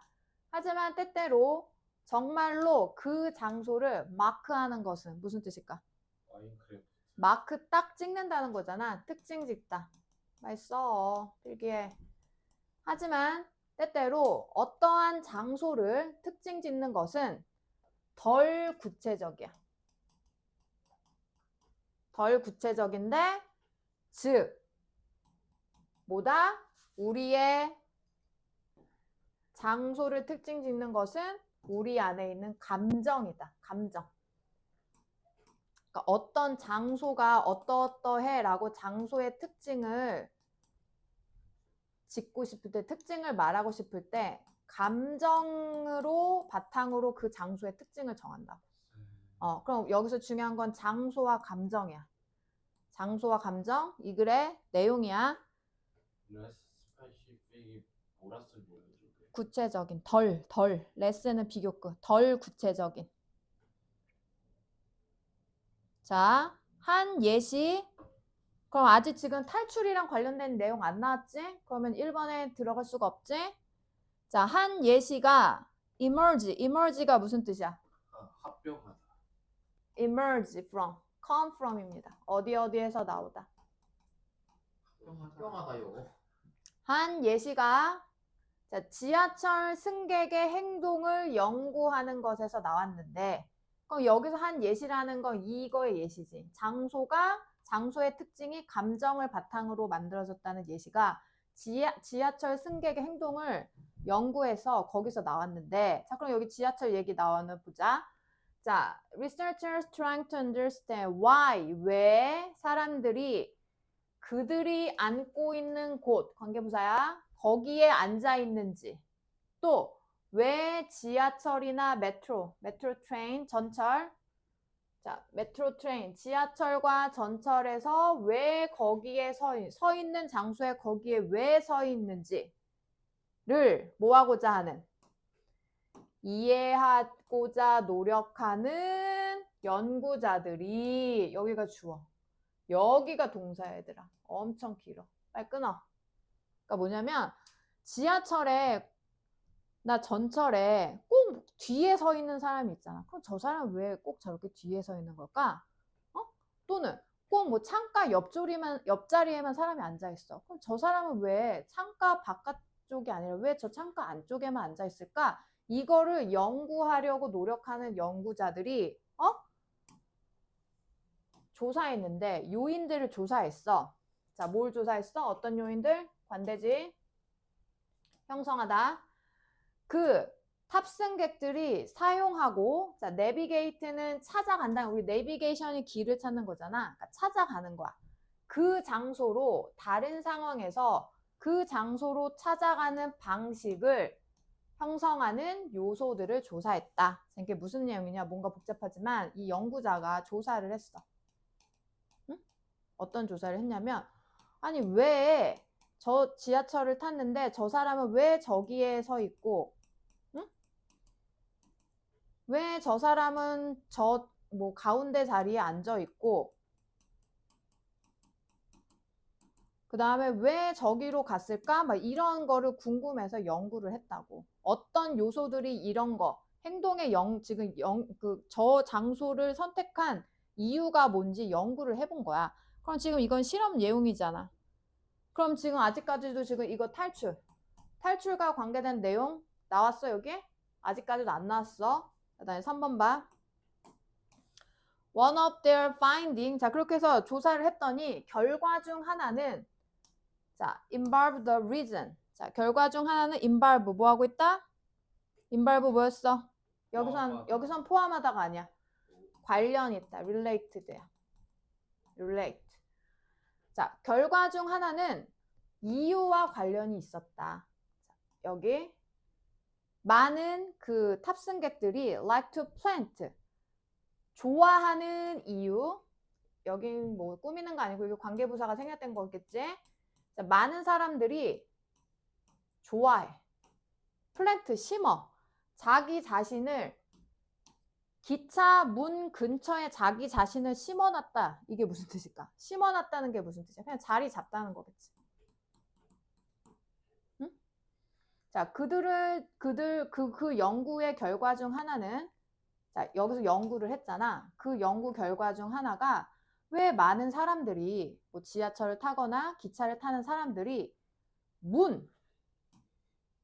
하지만 때때로 정말로 그 장소를 마크하는 것은 무슨 뜻일까? 마인크래프트. 마크 딱 찍는다는 거잖아. 특징 짓다. 말 써. 필기해. 하지만 때때로 어떠한 장소를 특징 짓는 것은 덜 구체적이야. 덜 구체적인데 즉 뭐다? 우리의 장소를 특징 짓는 것은 우리 안에 있는 감정이다. 감정. 그러니까 어떤 장소가 어떠어떠해 라고 장소의 특징을 짓고 싶을 때, 특징을 말하고 싶을 때 감정으로 바탕으로 그 장소의 특징을 정한다. 그럼 여기서 중요한 건 장소와 감정이야. 장소와 감정, 이 글의 내용이야. 스페시픽이 뭐라서 뭐예요? 구체적인, 레스는 비교급, 덜 구체적인. 자, 한 예시. 그럼 아직 지금 탈출이랑 관련된 내용 안 나왔지? 그러면 1번에 들어갈 수가 없지? 자, 한 예시가 emerge가 무슨 뜻이야? 합병하다. emerge from, come from입니다. 어디에서 나오다. 합병하다요. 한 예시가 자, 지하철 승객의 행동을 연구하는 것에서 나왔는데 그럼 여기서 한 예시라는 건 이거의 예시지. 장소의 특징이 감정을 바탕으로 만들어졌다는 예시가 지하철 승객의 행동을 연구해서 거기서 나왔는데 자, 그럼 여기 지하철 얘기 나와는 보자. 자, researchers trying to understand why, 왜 사람들이 그들이 앉고 있는 곳, 관계부사야, 거기에 앉아 있는지, 또 왜 지하철이나 메트로 트레인, 전철, 자, 메트로 트레인, 지하철과 전철에서 왜 거기에 서 있는 장소에 거기에 왜 서 있는지를 뭐 하고자 하는, 이해하고자 노력하는 연구자들이, 여기가 주어, 여기가 동사야 얘들아. 엄청 길어. 빨리 끊어. 그러니까 뭐냐면 지하철에 나 전철에 꼭 뒤에 서 있는 사람이 있잖아. 그럼 저 사람은 왜 꼭 저렇게 뒤에 서 있는 걸까? 또는 꼭 뭐 창가 옆자리에만 사람이 앉아 있어. 그럼 저 사람은 왜 창가 바깥쪽이 아니라 왜 저 창가 안쪽에만 앉아 있을까? 이거를 연구하려고 노력하는 연구자들이 조사했는데 요인들을 조사했어. 자, 뭘 조사했어? 어떤 요인들? 관대지 형성하다. 그 탑승객들이 사용하고, 자, 내비게이트는 찾아간다. 우리 내비게이션이 길을 찾는 거잖아. 그러니까 찾아가는 거야. 그 장소로 다른 상황에서 그 장소로 찾아가는 방식을 형성하는 요소들을 조사했다. 이게 무슨 내용이냐? 뭔가 복잡하지만 이 연구자가 조사를 했어. 응? 어떤 조사를 했냐면, 아니 왜 저 지하철을 탔는데 저 사람은 왜 저기에 서 있고, 왜 저 사람은 저 뭐 가운데 자리에 앉아 있고, 그 다음에 왜 저기로 갔을까? 막 이런 거를 궁금해서 연구를 했다고. 어떤 요소들이 이런 거, 행동의 지금 저 장소를 선택한 이유가 뭔지 연구를 해본 거야. 그럼 지금 이건 실험 내용이잖아. 그럼 지금 아직까지도 지금 이거 탈출과 관계된 내용 나왔어, 여기? 아직까지도 안 나왔어. 그 다음에 3번 봐. One of their finding. 자, 그렇게 해서 조사를 했더니 결과 중 하나는, 자, involve the reason. 자, 결과 중 하나는 involve 뭐 하고 있다? involve 뭐였어? 여기선 포함하다가 아니야. 관련이 있다. related야. relate. 자, 결과 중 하나는 이유와 관련이 있었다. 자, 여기 많은 그 탑승객들이 like to plant. 좋아하는 이유. 여긴 뭐 꾸미는 거 아니고 이거 관계부사가 생략된 거겠지? 자, 많은 사람들이 좋아해. 플랜트 심어. 자기 자신을 기차 문 근처에 자기 자신을 심어놨다. 이게 무슨 뜻일까? 심어놨다는 게 무슨 뜻이야? 그냥 자리 잡다는 거겠지. 응? 자, 그 연구의 결과 중 하나는, 자, 여기서 연구를 했잖아. 그 연구 결과 중 하나가 왜 많은 사람들이 뭐 지하철을 타거나 기차를 타는 사람들이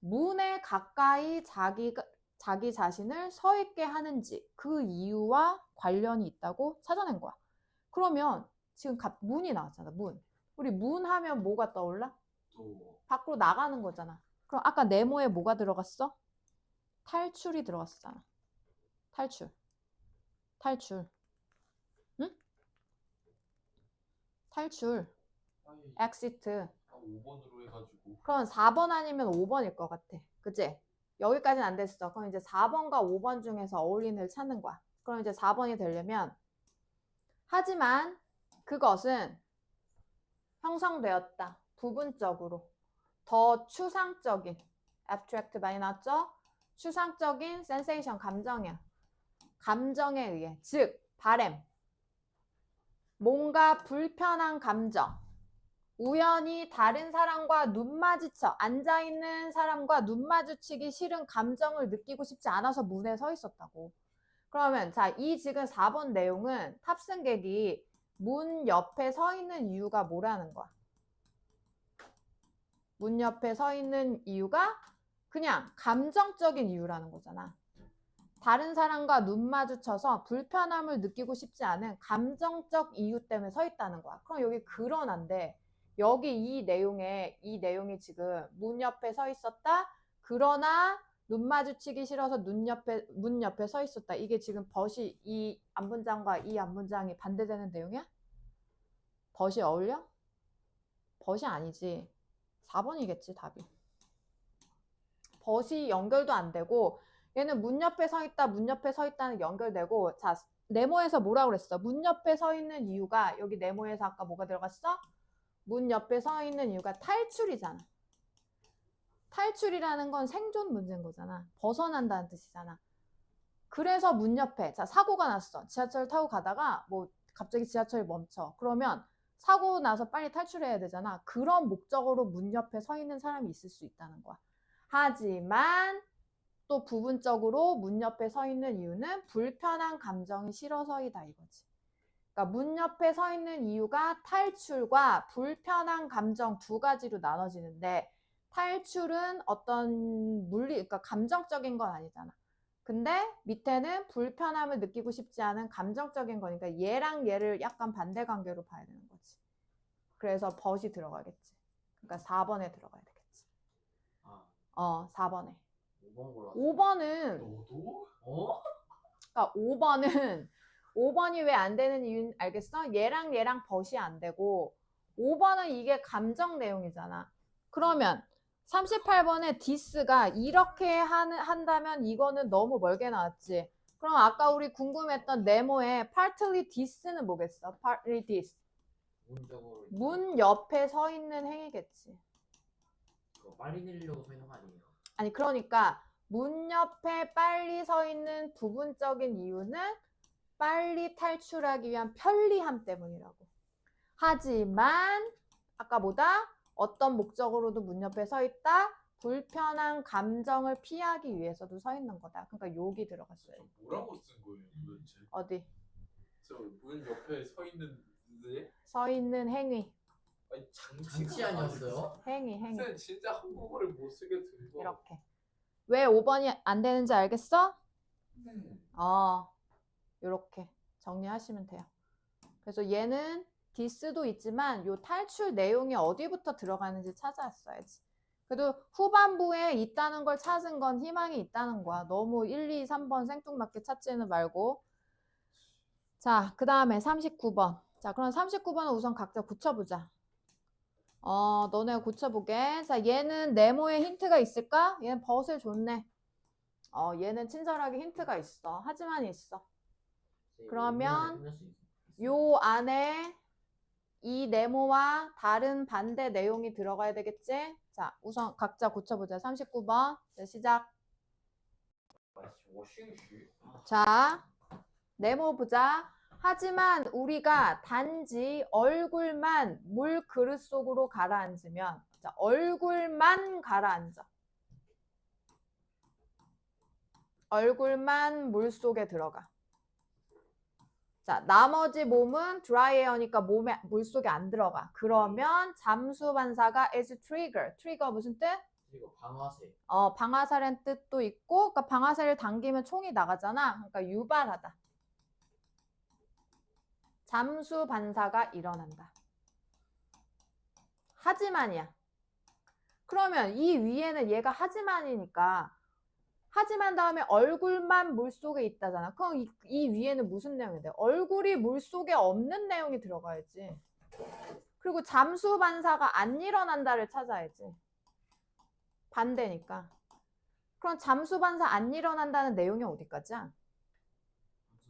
문에 가까이 자기 자신을 서 있게 하는지 그 이유와 관련이 있다고 찾아낸 거야. 그러면 지금 문이 나왔잖아. 우리 문 하면 뭐가 떠올라? 밖으로 나가는 거잖아. 그럼 아까 네모에 뭐가 들어갔어? 탈출이 들어갔잖아. 탈출. 응? 탈출. exit. 5번으로 해가지고. 그럼 4번 아니면 5번일 것 같아. 그치? 여기까지는 안 됐어. 그럼 이제 4번과 5번 중에서 어울리는 을 찾는 거야. 그럼 이제 4번이 되려면, 하지만 그것은 형성되었다. 부분적으로. 더 추상적인, abstract 많이 나왔죠? 추상적인 sensation, 감정이야. 감정에 의해. 즉, 바램. 뭔가 불편한 감정. 우연히 다른 사람과 눈 마주쳐, 앉아있는 사람과 눈 마주치기 싫은 감정을 느끼고 싶지 않아서 문에 서 있었다고. 그러면 자, 이 지금 4번 내용은 탑승객이 문 옆에 서 있는 이유가 뭐라는 거야? 문 옆에 서 있는 이유가 그냥 감정적인 이유라는 거잖아. 다른 사람과 눈 마주쳐서 불편함을 느끼고 싶지 않은 감정적 이유 때문에 서 있다는 거야. 그럼 여기 그러나인데, 여기 이 내용이 지금 문 옆에 서 있었다. 그러나 눈 마주치기 싫어서 문 옆에 서 있었다. 이게 지금 벗이 이 앞문장과 이 앞문장이 반대되는 내용이야? 벗이 어울려? 벗이 아니지. 4번이겠지, 답이. 벗이 연결도 안 되고 얘는 문 옆에 서 있다, 문 옆에 서 있다는 연결되고 자, 네모에서 뭐라고 그랬어? 문 옆에 서 있는 이유가 여기 네모에서 아까 뭐가 들어갔어? 문 옆에 서 있는 이유가 탈출이잖아. 탈출이라는 건 생존 문제인 거잖아. 벗어난다는 뜻이잖아. 그래서 문 옆에 자 사고가 났어. 지하철 타고 가다가 뭐 갑자기 지하철이 멈춰. 그러면 사고 나서 빨리 탈출해야 되잖아. 그런 목적으로 문 옆에 서 있는 사람이 있을 수 있다는 거야. 하지만 또 부분적으로 문 옆에 서 있는 이유는 불편한 감정이 싫어서이다 이거지. 그러니까 문 옆에 서 있는 이유가 탈출과 불편한 감정 두 가지로 나눠지는데 탈출은 어떤 그러니까 감정적인 건 아니잖아. 근데 밑에는 불편함을 느끼고 싶지 않은 감정적인 거니까 얘랑 얘를 약간 반대 관계로 봐야 되는 거지. 그래서 벗이 들어가겠지. 그러니까 4번에 들어가야 되겠지. 아, 4번에. 5번 골랐어. 5번은 너도? 어? 그러니까 5번이 왜 안 되는 이유는 알겠어? 얘랑 얘랑 벗이 안 되고 5번은 이게 감정 내용이잖아. 그러면 38번에 this가 이렇게 한다면 이거는 너무 멀게 나왔지. 그럼 아까 우리 궁금했던 네모의 partly this는 뭐겠어? partly this. 문적으로 문 옆에 서 있는 행위겠지. 그거 빨리 내리려고 서 있는 거 아니에요? 아니 그러니까 문 옆에 빨리 서 있는 부분적인 이유는 빨리 탈출하기 위한 편리함 때문이라고. 하지만 아까보다 어떤 목적으로도 문 옆에 서 있다. 불편한 감정을 피하기 위해서도 서 있는 거다. 그러니까 여기 들어갔어요. 저 뭐라고 쓴 거예요 도대체? 어디? 저 문 옆에 서 있는데 서 있는 행위. 아니 장치 아니었어요? 행위. 쌤 진짜 한국어를 못 쓰겠어 이거. 이렇게. 왜 5번이 안 되는지 알겠어? 네. 이렇게 정리하시면 돼요. 그래서 얘는 this도 있지만 요 탈출 내용이 어디부터 들어가는지 찾아왔어야지. 그래도 후반부에 있다는 걸 찾은 건 희망이 있다는 거야. 너무 1, 2, 3번 생뚱맞게 찾지는 말고. 자, 그 다음에 39번. 자, 그럼 39번은 우선 각자 고쳐보자. 너네 고쳐보게. 자, 얘는 네모에 힌트가 있을까? 얘는 벗을 줬네. 얘는 친절하게 힌트가 있어. 하지만 있어. 그러면 요 안에 이 네모와 다른 반대 내용이 들어가야 되겠지? 자, 우선 각자 고쳐보자. 39번. 자, 시작. 자, 네모 보자. 하지만 우리가 단지 얼굴만 물 그릇 속으로 가라앉으면, 자, 얼굴만 가라앉아. 얼굴만 물 속에 들어가. 자, 나머지 몸은 드라이에어니까 몸에 물 속에 안 들어가. 그러면 잠수 반사가 is trigger. 트리거 무슨 뜻? 그리고 방아쇠. 방아쇠라는 뜻도 있고, 그러니까 방아쇠를 당기면 총이 나가잖아. 그러니까 유발하다. 잠수 반사가 일어난다. 하지만이야. 그러면 이 위에는 얘가 하지만이니까 하지만 다음에 얼굴만 물속에 있다잖아. 그럼 이 위에는 무슨 내용이 돼? 얼굴이 물속에 없는 내용이 들어가야지. 그리고 잠수 반사가 안 일어난다를 찾아야지. 반대니까. 그럼 잠수 반사 안 일어난다는 내용이 어디까지야?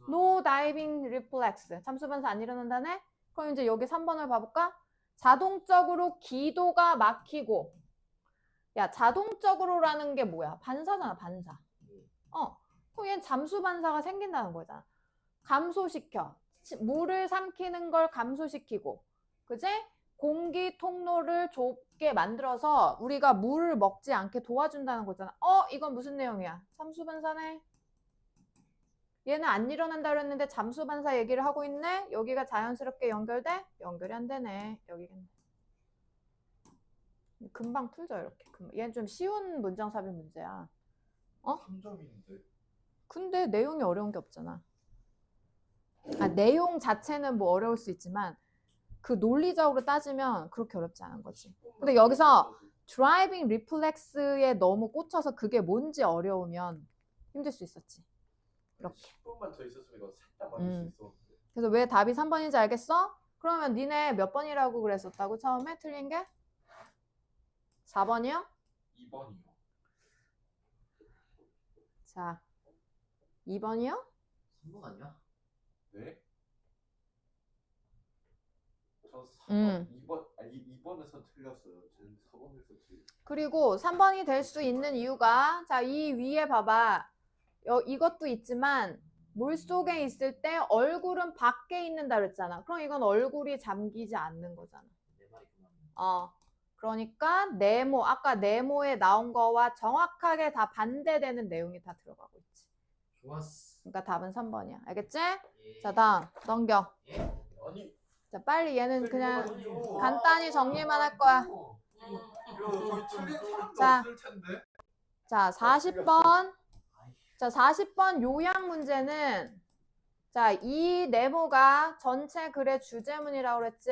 No diving reflex. 잠수 반사 안 일어난다네? 그럼 이제 여기 3번을 봐볼까? 자동적으로 기도가 막히고. 야, 자동적으로라는 게 뭐야? 반사잖아, 반사. 그럼 얘는 잠수 반사가 생긴다는 거잖아. 감소시켜. 물을 삼키는 걸 감소시키고. 그지? 공기 통로를 좁게 만들어서 우리가 물을 먹지 않게 도와준다는 거잖아. 이건 무슨 내용이야? 잠수 반사네. 얘는 안 일어난다 그랬는데 잠수 반사 얘기를 하고 있네. 여기가 자연스럽게 연결돼? 연결이 안 되네. 여기겠네. 금방 풀죠, 이렇게. 얘는 좀 쉬운 문장삽입 문제야. 3점인데. 근데 내용이 어려운 게 없잖아. 내용 자체는 뭐 어려울 수 있지만 그 논리적으로 따지면 그렇게 어렵지 않은 거지. 근데 여기서 드라이빙 리플렉스에 너무 꽂혀서 그게 뭔지 어려우면 힘들 수 있었지. 이렇게. 10분만 더 있었으면 이거 살짝 맞을 수 있었는데. 그래서 왜 답이 3번인지 알겠어? 그러면 니네 몇 번이라고 그랬었다고 처음에 틀린 게? 4번이요? 2번이요. 자, 2번이요? 3번 아니야? 네? 저 4번, 음. 2번, 아니 2번에서 틀렸어요. 저는 4번에서 틀렸어요. 그리고 3번이 될 수 있는 이유가 자, 이 위에 봐봐. 이것도 있지만 물속에 있을 때 얼굴은 밖에 있는다 그랬잖아. 그럼 이건 얼굴이 잠기지 않는 거잖아. 내 말이 그만. 그러니까 네모, 아까 네모에 나온 거와 정확하게 다 반대되는 내용이 다 들어가고 있지. 좋았어. 그러니까 답은 3번이야. 알겠지? 예. 자, 다음 넘겨. 예? 아니 자, 빨리 얘는 그냥 이거 간단히 정리만 할 거야. 거의 틀린 사람도 자. 없을 텐데. 자, 40번. 자, 40번 요약 문제는 자, 이 네모가 전체 글의 주제문이라고 그랬지?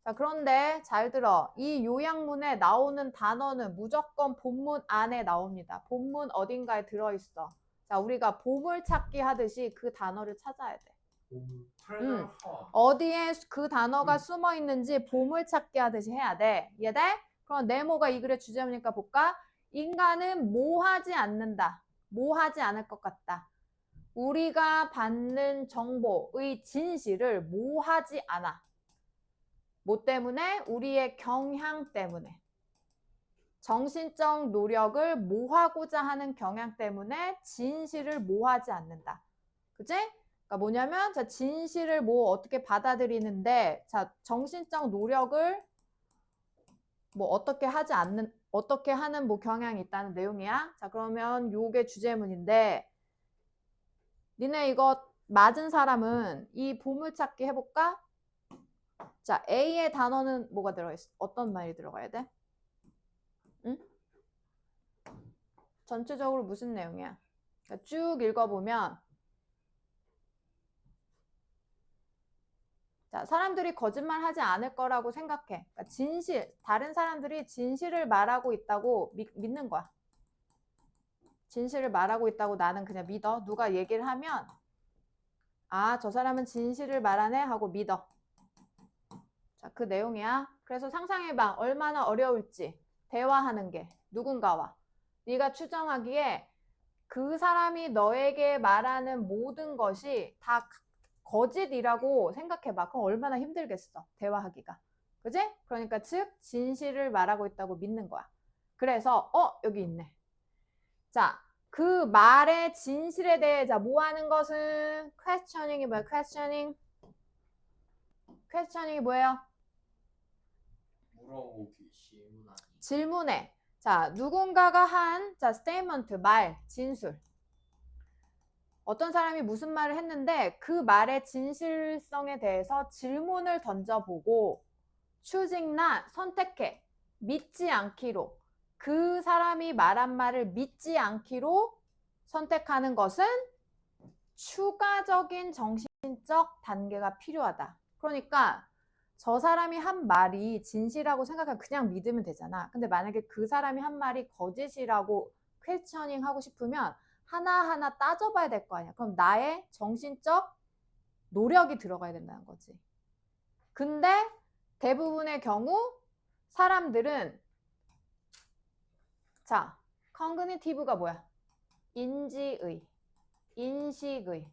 자, 그런데 잘 들어. 이 요약문에 나오는 단어는 무조건 본문 안에 나옵니다. 본문 어딘가에 들어있어. 자, 우리가 보물찾기 하듯이 그 단어를 찾아야 돼. 트레저 어디에 그 단어가 숨어 있는지 보물찾기 하듯이 해야 돼. 이해돼? 그럼 네모가 이 글의 주제문이니까 볼까? 인간은 뭐 하지 않는다. 뭐 하지 않을 것 같다. 우리가 받는 정보의 진실을 뭐 하지 않아. 뭐 때문에? 우리의 경향 때문에. 정신적 노력을 모하고자 하는 경향 때문에 진실을 모하지 않는다. 그치? 그러니까 뭐냐면 자, 진실을 뭐 어떻게 받아들이는데 자, 정신적 노력을 뭐 어떻게 하는 뭐 경향이 있다는 내용이야. 자, 그러면 요게 주제문인데 니네 이거 맞은 사람은 이 보물찾기 해볼까? 자, A의 단어는 뭐가 들어있어? 어떤 말이 들어가야 돼? 응? 전체적으로 무슨 내용이야? 그러니까 쭉 읽어보면 자, 사람들이 거짓말 하지 않을 거라고 생각해. 그러니까 진실, 다른 사람들이 진실을 말하고 있다고 믿는 거야. 진실을 말하고 있다고 나는 그냥 믿어. 누가 얘기를 하면 아, 저 사람은 진실을 말하네 하고 믿어. 자, 그 내용이야. 그래서 상상해봐. 얼마나 어려울지. 대화하는 게 누군가와. 네가 추정하기에 그 사람이 너에게 말하는 모든 것이 다 거짓이라고 생각해봐. 그럼 얼마나 힘들겠어. 대화하기가. 그지? 그러니까 즉 진실을 말하고 있다고 믿는 거야. 그래서 여기 있네. 자, 그 말의 진실에 대해 자, 뭐 하는 것은 questioning이 뭐야? questioning이 뭐예요? 물어보기. 질문하기. 질문에 자, 누군가가 한 자, statement, 말, 진술. 어떤 사람이 무슨 말을 했는데 그 말의 진실성에 대해서 질문을 던져보고 choosing나 선택해. 믿지 않기로. 그 사람이 말한 말을 믿지 않기로 선택하는 것은 추가적인 정신적 단계가 필요하다. 그러니까 저 사람이 한 말이 진실이라고 생각하면 그냥 믿으면 되잖아. 근데 만약에 그 사람이 한 말이 거짓이라고 퀘스처닝 하고 싶으면 하나하나 따져봐야 될 거 아니야. 그럼 나의 정신적 노력이 들어가야 된다는 거지. 근데 대부분의 경우 사람들은 자, cognitive가 뭐야? 인지의, 인식의.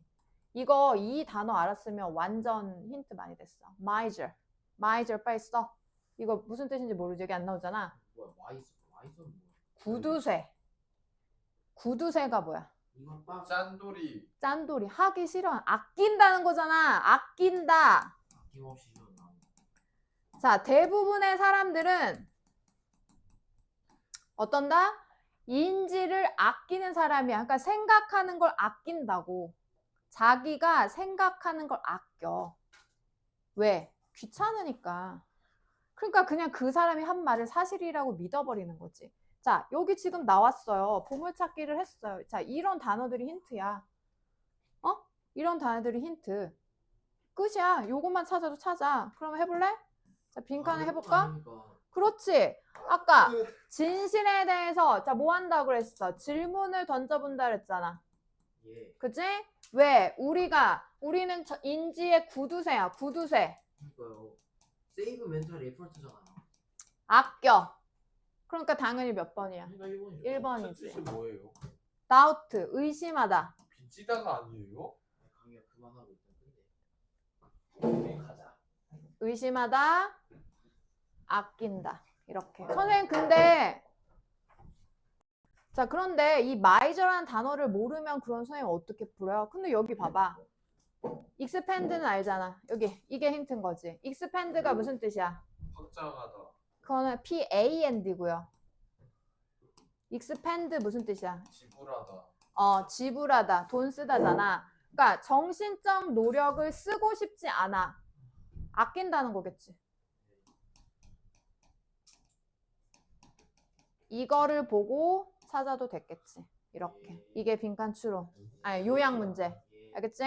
이 단어 알았으면 완전 힌트 많이 됐어. miser 빨리 써. 이거 무슨 뜻인지 모르지. 여기 안 나오잖아. 뭐야? 와이즈는 뭐야? 구두쇠가 뭐야? 이건 빡. 짠돌이. 짠돌이. 하기 싫어. 아낀다는 거잖아. 아낀다. 아낌없이 지었나? 자, 대부분의 사람들은 어떤다? 인지를 아끼는 사람이야. 그러니까 생각하는 걸 아낀다고. 자기가 생각하는 걸 아껴. 왜? 귀찮으니까. 그러니까 그냥 그 사람이 한 말을 사실이라고 믿어버리는 거지. 자, 여기 지금 나왔어요. 보물찾기를 했어요. 자, 이런 단어들이 힌트야. 이런 단어들이 힌트. 끝이야. 요것만 찾아도 찾아. 그럼 해볼래? 자, 빈칸을 해볼까? 그렇지. 아까 진실에 대해서 자, 뭐 한다고 그랬어? 질문을 던져본다 그랬잖아. 예. 그치? 왜? 우리는 인지의 구두쇠야. 구두쇠. 그러니까요. 세이브 멘탈 에퍼트잖아요. 아껴. 그러니까 당연히 몇 번이야? 그러니까 1번이죠. 1번이지. 뜻이 뭐예요? doubt, 의심하다. 빚지다가 아니에요? 강의가 그만하고 있던데. 우리 가자. 의심하다, 아낀다. 이렇게. 선생님, 근데, 자, 그런데 이 miser라는 단어를 모르면 그런 선생님 어떻게 풀어요? 근데 여기 봐봐. expand는 알잖아. 여기, 이게 힌트인 거지. expand가 무슨 뜻이야? 확장하다. 그거는 PAND고요. expand 무슨 뜻이야? 지불하다. 지불하다, 돈 쓰다잖아. 그러니까 정신적 노력을 쓰고 싶지 않아. 아낀다는 거겠지. 이거를 보고 찾아도 됐겠지. 이렇게. 이게 빈칸 추론. 아니, 요약 문제. 알겠지?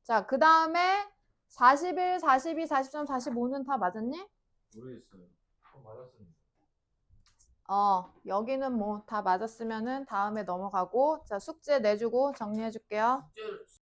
자, 그 다음에 41, 42, 43, 45는 다 맞았니? 모르겠어요. 맞았습니다. 여기는 뭐 다 맞았으면은 다음에 넘어가고, 자, 숙제 내주고 정리해 줄게요. 숙제를